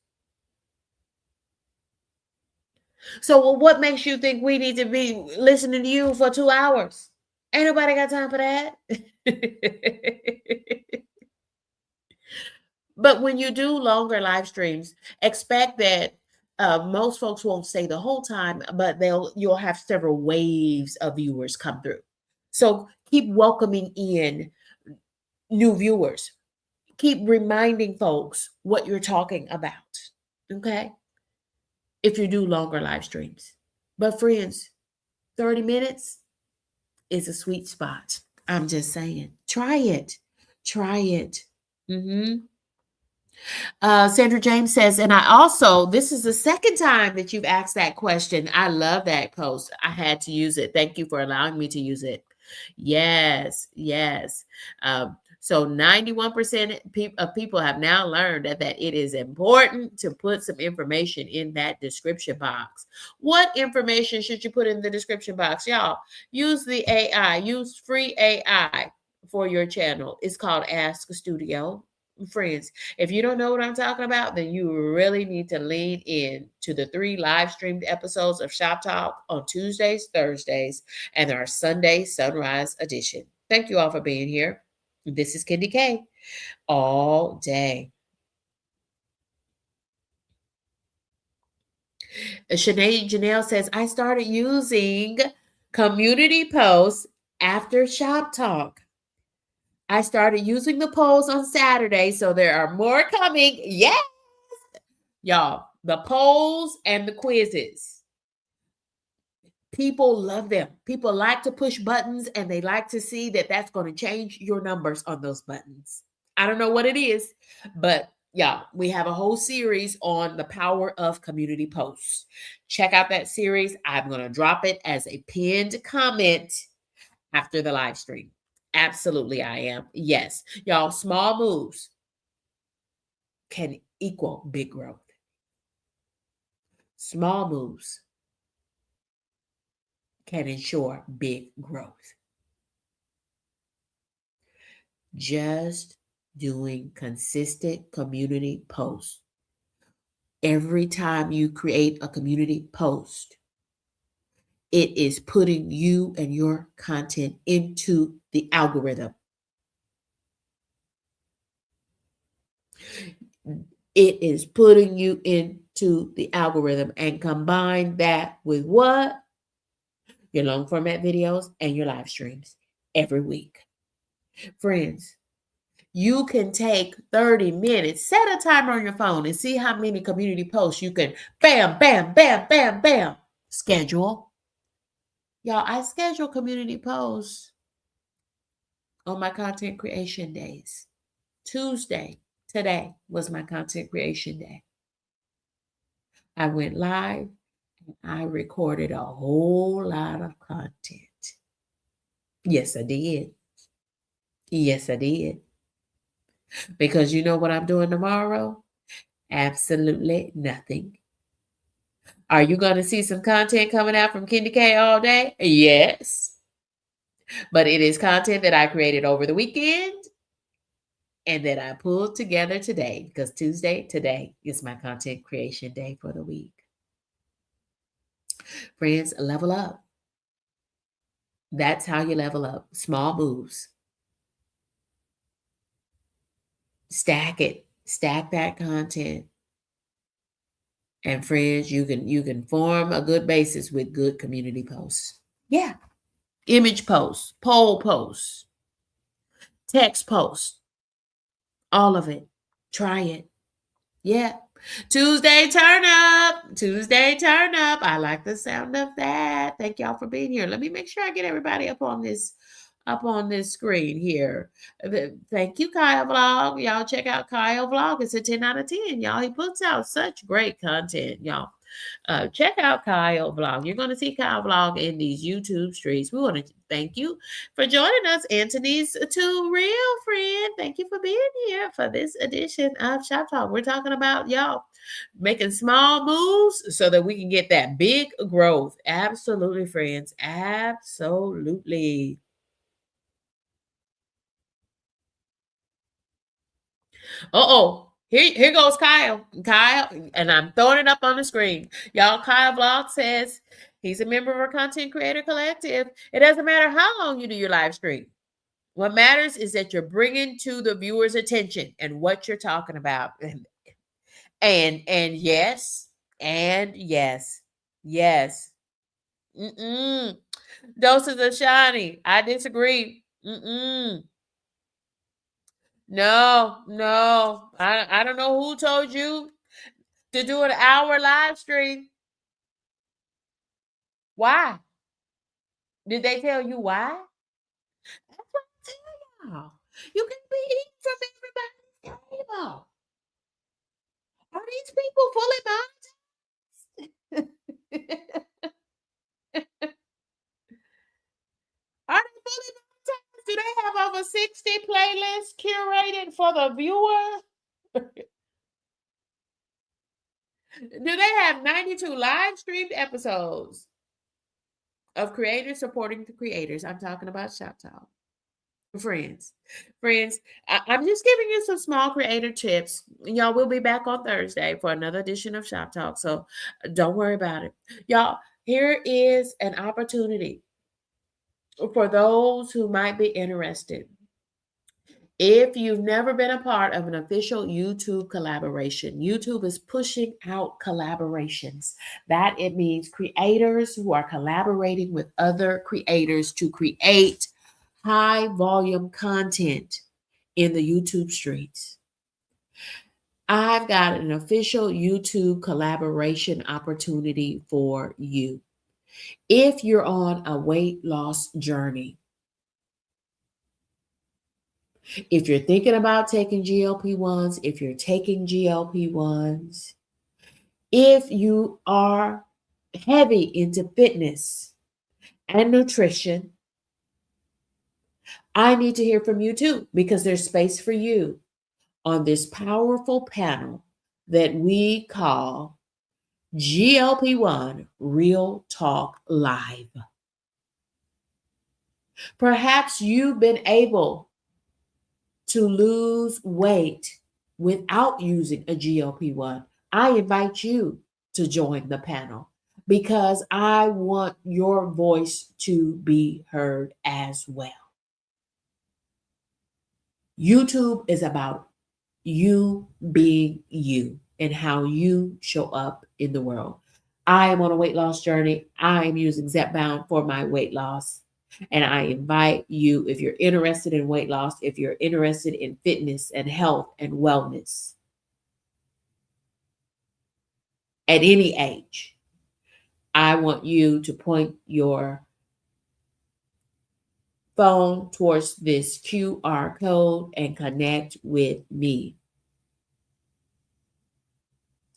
So what makes you think we need to be listening to you for 2 hours? Ain't nobody got time for that. But when you do longer live streams, expect that most folks won't stay the whole time, but you'll have several waves of viewers come through. So keep welcoming in new viewers. Keep reminding folks what you're talking about. Okay? If you do longer live streams. But friends, 30 minutes is a sweet spot. I'm just saying. Try it. Try it. Sandra James says, and I also, this is the second time that you've asked that question. I love that post. I had to use it. Thank you for allowing me to use it. Yes, yes. So 91% of people have now learned that it is important to put some information in that description box. What information should you put in the description box? Y'all, use the AI. Use free AI for your channel. It's called Ask Studio. Friends, if you don't know what I'm talking about, then you really need to lean in to the 3 live streamed episodes of Shop Talk on Tuesdays, Thursdays, and our Sunday Sunrise edition. Thank you all for being here. This is Kendi K all day. Shanae Janelle says, I started using community posts after Shop Talk. I started using the polls on Saturday, so there are more coming. Yes! Y'all, the polls and the quizzes. People love them. People like to push buttons, and they like to see that that's going to change your numbers on those buttons. I don't know what it is, but yeah, we have a whole series on the power of community posts. Check out that series. I'm going to drop it as a pinned comment after the live stream. Absolutely, I am. Yes. Y'all, small moves can equal big growth. Small moves can ensure big growth. Just doing consistent community posts. Every time you create a community post, it is putting you and your content into the algorithm. It is putting you into the algorithm, and combine that with what? your long format videos, and your live streams every week. Friends, you can take 30 minutes, set a timer on your phone, and see how many community posts you can bam, bam, bam, bam, bam schedule. Y'all, I schedule community posts on my content creation days. Tuesday, today, was my content creation day. I went live and I recorded a whole lot of content. Yes, I did. Yes, I did. Because you know what I'm doing tomorrow? Absolutely nothing. Are you going to see some content coming out from Kendi K all day? Yes. But it is content that I created over the weekend and that I pulled together today, because today is my content creation day for the week. Friends, level up. That's how you level up. Small moves. Stack it. Stack that content. And friends, you can form a good basis with good community posts. Yeah. Image posts, poll posts, text posts, all of it. Try it. Yeah. Tuesday turn up. Tuesday turn up. I like the sound of that. Thank y'all for being here. Let me make sure I get everybody up on this screen here. Thank you, Kyle Vlog. Y'all check out Kyle Vlog. It's a 10 out of 10. Y'all, he puts out such great content, y'all. Check out Kyle Vlog. You're going to see Kyle Vlog in these YouTube streets. We want to thank you for joining us, Anthony's Too Real Friend. Thank you for being here for this edition of Shop Talk. We're talking about, y'all, making small moves so that we can get that big growth. Absolutely, friends. Absolutely. Here goes Kyle. Kyle, and I'm throwing it up on the screen. Y'all, Kyle Vlog says he's a member of our Content Creator Collective. It doesn't matter how long you do your live stream. What matters is that you're bringing to the viewer's attention and what you're talking about. And yes, yes. Doses of shiny. I disagree. No. I don't know who told you to do an hour live stream. Why? Did they tell you why? That's what I'm telling y'all. You can be eating from everybody's table. Are these people fully monetized? Are they fully monetized? Do they have over 60 playlists curated for the viewer? Do they have 92 live streamed episodes of creators supporting the creators? I'm talking about Shop Talk. Friends, I'm just giving you some small creator tips. Y'all, will be back on Thursday for another edition of Shop Talk, so don't worry about it. Y'all, here is an opportunity for those who might be interested. If you've never been a part of an official YouTube collaboration, YouTube is pushing out collaborations. That it means creators who are collaborating with other creators to create high volume content in the YouTube streets. I've got an official YouTube collaboration opportunity for you. If you're on a weight loss journey, if you're thinking about taking GLP-1s, if you're taking GLP-1s, if you are heavy into fitness and nutrition, I need to hear from you too, because there's space for you on this powerful panel that we call GLP-1 Real Talk Live. Perhaps you've been able to lose weight without using a GLP-1. I invite you to join the panel because I want your voice to be heard as well. YouTube is about you being you and how you show up in the world. I am on a weight loss journey. I am using Zepbound for my weight loss. And I invite you, if you're interested in weight loss, if you're interested in fitness and health and wellness at any age, I want you to point your phone towards this QR code and connect with me.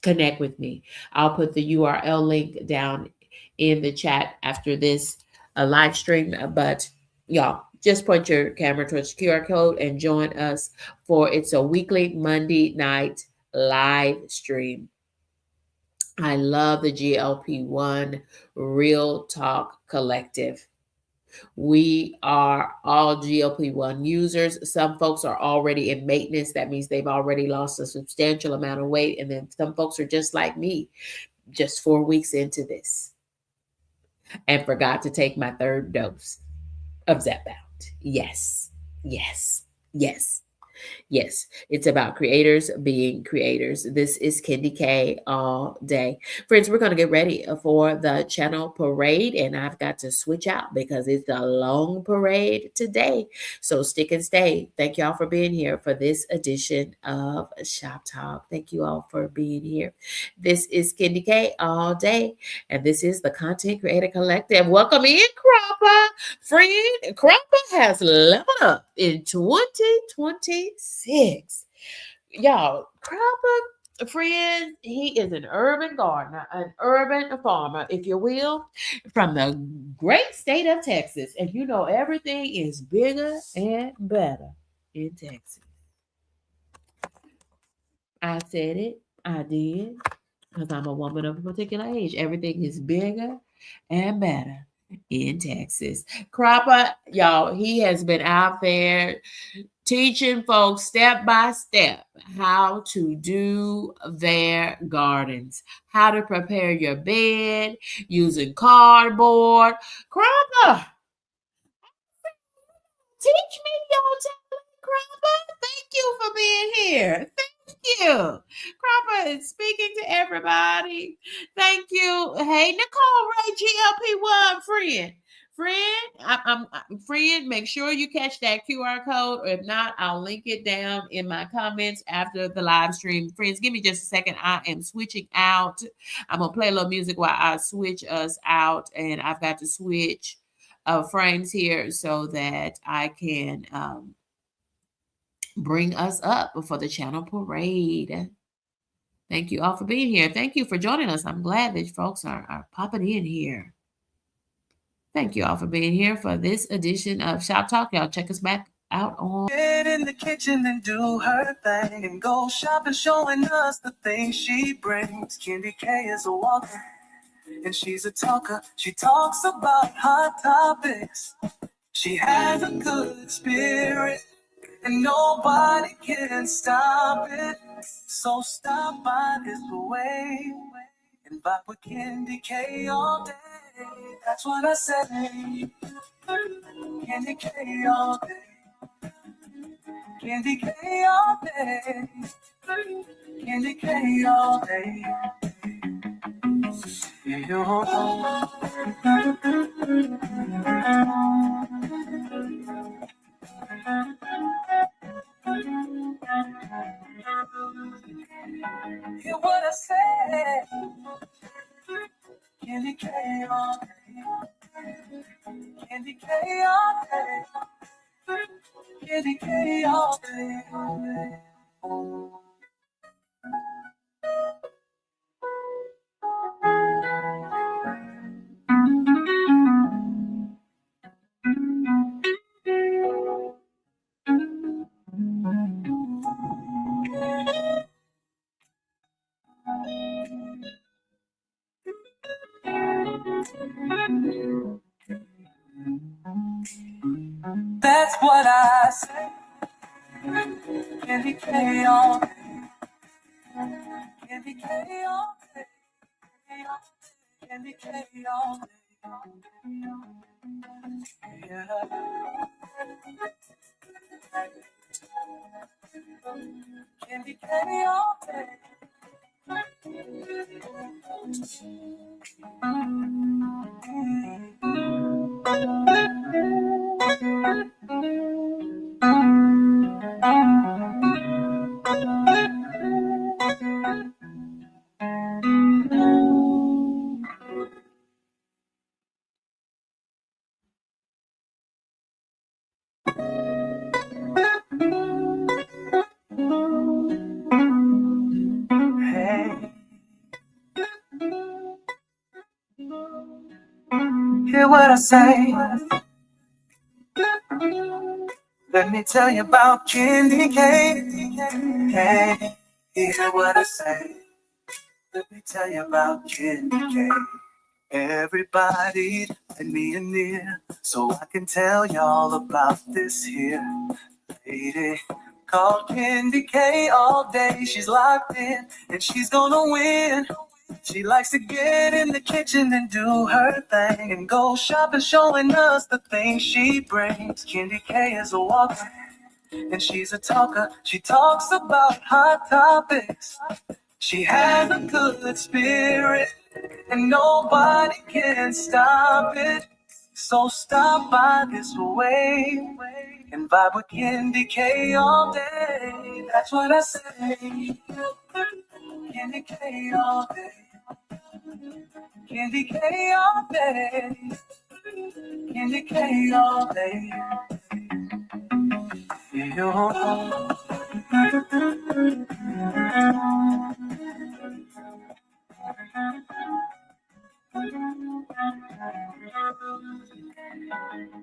Connect with me. I'll put the URL link down in the chat after this live stream. But y'all, just point your camera towards the QR code and join us for it's a weekly Monday night live stream. I love the GLP-1 Real Talk Collective. We are all GLP-1 users. Some folks are already in maintenance. That means they've already lost a substantial amount of weight. And then some folks are just like me, just 4 weeks into this, and forgot to take my third dose of Zepbound. Yes, yes, yes. Yes, it's about creators being creators. This is Kendi K all day. Friends, we're going to get ready for the channel parade, and I've got to switch out because it's a long parade today. So stick and stay. Thank you all for being here for this edition of Shop Talk. Thank you all for being here. This is Kendi K all day, and this is the Content Creator Collective. Welcome in, Cropper. Friend, Cropper has leveled up in 2026. Y'all, Cropper, friend, he is an urban gardener, an urban farmer, if you will, from the great state of Texas. And you know, everything is bigger and better in Texas. I said it, I did, because I'm a woman of a particular age. Everything is bigger and better in Texas. Cropper, y'all, he has been out there teaching folks step by step how to do their gardens, how to prepare your bed using cardboard. Cropper, teach me your talent, Cropper. Thank you for being here. Thank you. Cropper is speaking to everybody. Thank you. Hey, Nicole Ray, GLP-1 friend. Friend, make sure you catch that QR code. Or if not, I'll link it down in my comments after the live stream. Friends, give me just a second. I am switching out. I'm going to play a little music while I switch us out. And I've got to switch frames here so that I can bring us up for the channel parade. Thank you all for being here. Thank you for joining us. I'm glad that folks are popping in here. Thank you all for being here for this edition of Shop Talk. Y'all check us back out on. Get in the kitchen and do her thing and go shopping, showing us the things she brings. Kendi K is a walker and she's a talker. She talks about hot topics. She has a good spirit and nobody can stop it. So stop by this way and vibe with Kendi K all day. That's what I say. Kendi K all day. Kendi K all day. Kendi K all day. Hear what I said. Kendi K all day. Kendi K all day. Kendi K all day. That's what I say. Kendi K all day. Kendi K all day. Kendi K all day. Yeah. Kendi K all day. Hey, hear what I say. Let me tell you about Candy Cane. Hey, hear what I say. Let me tell you about Candy Cane. Everybody, lend me an ear so I can tell y'all about this here lady called Candy K. All day she's locked in and she's gonna win. She likes to get in the kitchen and do her thing and go shopping, showing us the things she brings. Candy K is a walker and she's a talker. She talks about hot topics. She has a good spirit and nobody can stop it. So stop by this way and vibe with Candy K all day. That's what I say. Candy K all day. Candy K all day. Candy K all day. You.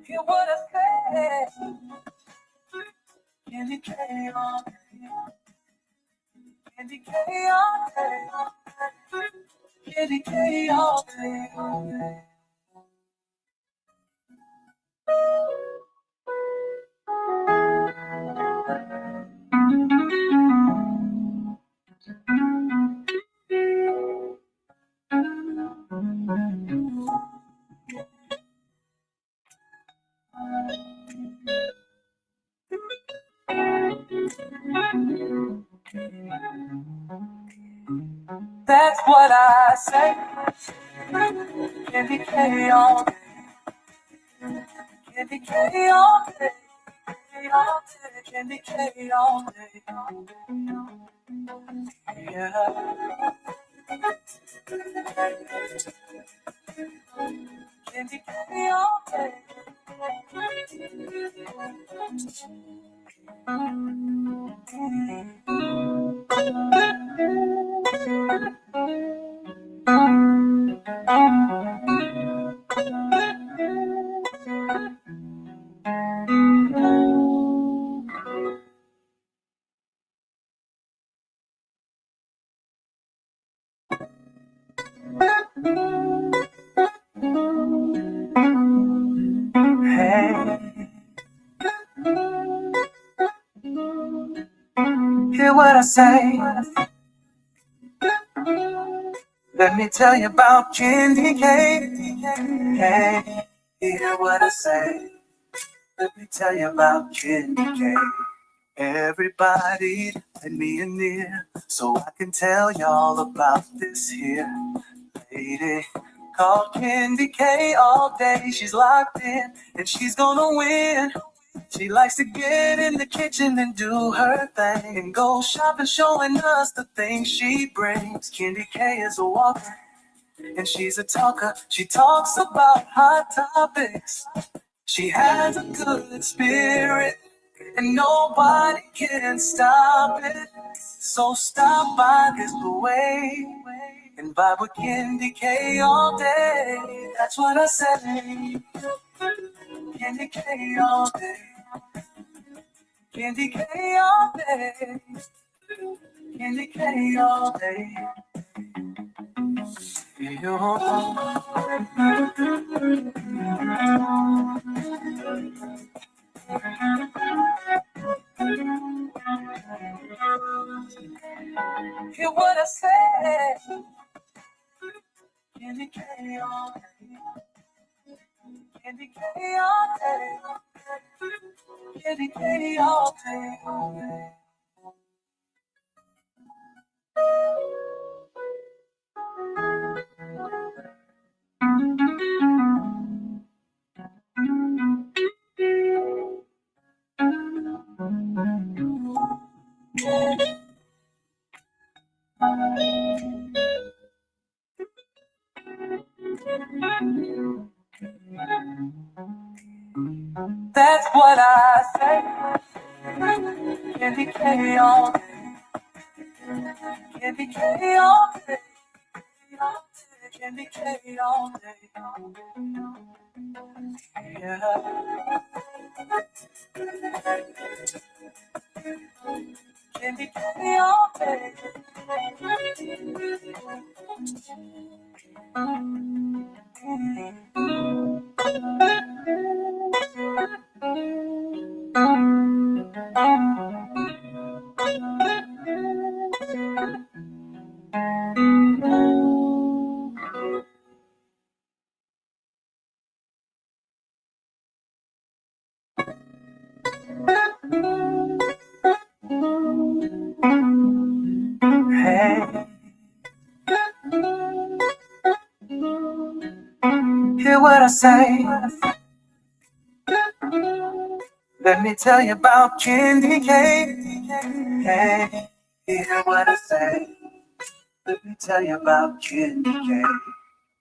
Hear what I say. Candy K all day. Candy K all day. Candy K all day. That's what I say. Candy K all day. Candy K all day. Candy K all day. Yeah. Candy K all day. Hey, hear what I say. Let me tell you about Candy K. Hey, hear what I say. Let me tell you about Candy K. Everybody, lend me an ear so I can tell y'all about this here lady called Candy K. All day she's locked in and she's gonna win. She likes to get in the kitchen and do her thing and go shopping, showing us the things she brings. Candy K is a walker and she's a talker. She talks about hot topics. She has a good spirit and nobody can stop it. So stop by this way and vibe with Candy K all day. That's what I say. Candy K all day. Candy K all day. Candy K all day. Hear what I say. Candy K all day. Candy K all day. Candy K all day. That's what I say. Candy K all day. Candy K all day. Candy K all day. Yeah. Candy K all day. Hey, hear what I say. Let me tell you about Candy K. Hey, hear what I say. Let me tell you about Candy K.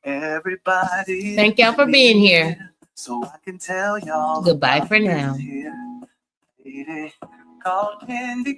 Everybody. Thank y'all for being here. So I can tell y'all. Goodbye for now. Lady called Candy K.